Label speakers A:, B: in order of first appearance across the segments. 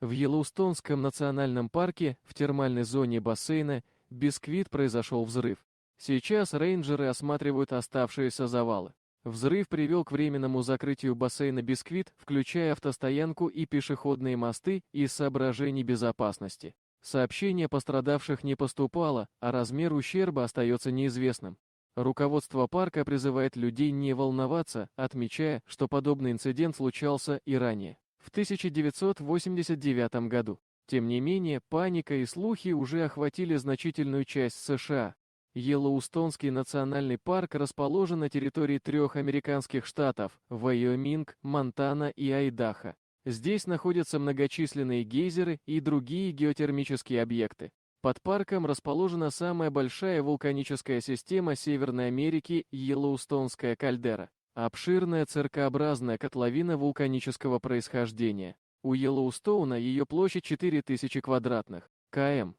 A: В Йеллоустонском национальном парке в термальной зоне бассейна Бисквит произошел взрыв. Сейчас рейнджеры осматривают оставшиеся завалы. Взрыв привел к временному закрытию бассейна Бисквит, включая автостоянку и пешеходные мосты из соображений безопасности. Сообщение о пострадавших не поступало, а размер ущерба остается неизвестным. Руководство парка призывает людей не волноваться, отмечая, что подобный инцидент случался и ранее, в 1989 году. Тем не менее, паника и слухи уже охватили значительную часть США. Йеллоустонский национальный парк расположен на территории 3 американских штатов – Вайоминг, Монтана и Айдахо. Здесь находятся многочисленные гейзеры и другие геотермические объекты. Под парком расположена самая большая вулканическая система Северной Америки – Йеллоустонская кальдера. Обширная циркообразная котловина вулканического происхождения. У Йеллоустоуна ее площадь 4000 квадратных км.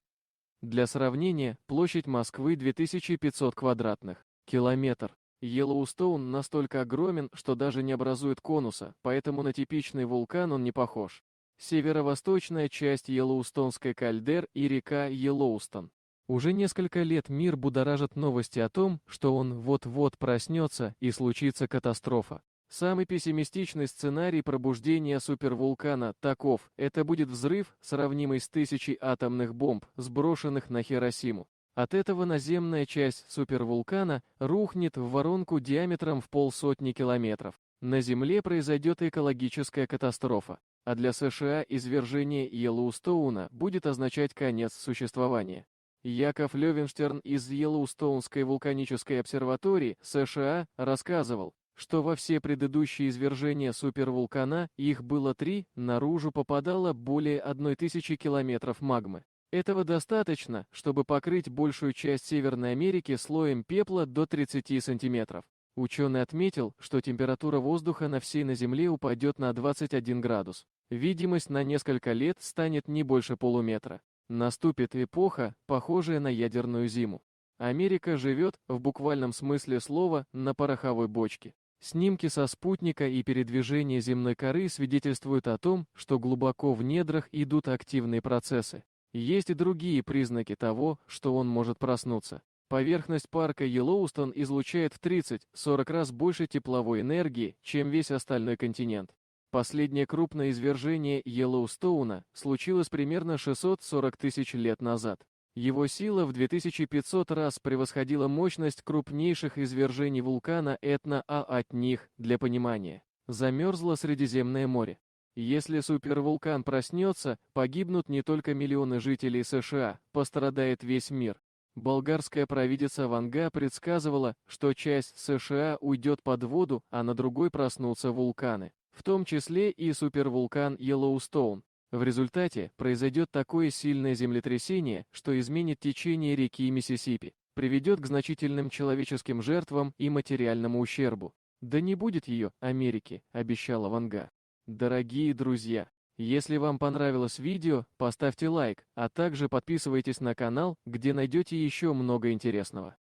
A: Для сравнения, площадь Москвы 2500 квадратных километр. Йеллоустоун настолько огромен, что даже не образует конуса, поэтому на типичный вулкан он не похож. Северо-восточная часть Йеллоустонской кальдер и река Йеллоустон. Уже несколько лет мир будоражит новости о том, что он вот-вот проснется и случится катастрофа. Самый пессимистичный сценарий пробуждения супервулкана таков: это будет взрыв, сравнимый с 1000 атомных бомб, сброшенных на Хиросиму. От этого наземная часть супервулкана рухнет в воронку диаметром в 500 километров. На Земле произойдет экологическая катастрофа, а для США извержение Йеллоустоуна будет означать конец существования. Яков Левенштерн из Йеллоустонской вулканической обсерватории США рассказывал, что во все предыдущие извержения супервулкана, их было 3, наружу попадало более 1000 километров магмы. Этого достаточно, чтобы покрыть большую часть Северной Америки слоем пепла до 30 сантиметров. Ученый отметил, что температура воздуха на всей Земле упадет на 21 градус. Видимость на несколько лет станет не больше полуметра. Наступит эпоха, похожая на ядерную зиму. Америка живет, в буквальном смысле слова, на пороховой бочке. Снимки со спутника и передвижение земной коры свидетельствуют о том, что глубоко в недрах идут активные процессы. Есть и другие признаки того, что он может проснуться. Поверхность парка Йеллоустон излучает в 30-40 раз больше тепловой энергии, чем весь остальной континент. Последнее крупное извержение Йеллоустоуна случилось примерно 640 тысяч лет назад. Его сила в 2500 раз превосходила мощность крупнейших извержений вулкана Этна, а от них, для понимания, замерзло Средиземное море. Если супервулкан проснется, погибнут не только миллионы жителей США, пострадает весь мир. Болгарская провидица Ванга предсказывала, что часть США уйдет под воду, а на другой проснутся вулканы, в том числе и супервулкан Йеллоустоун. В результате произойдет такое сильное землетрясение, что изменит течение реки Миссисипи, приведет к значительным человеческим жертвам и материальному ущербу. Да не будет ее, Америки, обещала Ванга. Дорогие друзья, если вам понравилось видео, поставьте лайк, а также подписывайтесь на канал, где найдете еще много интересного.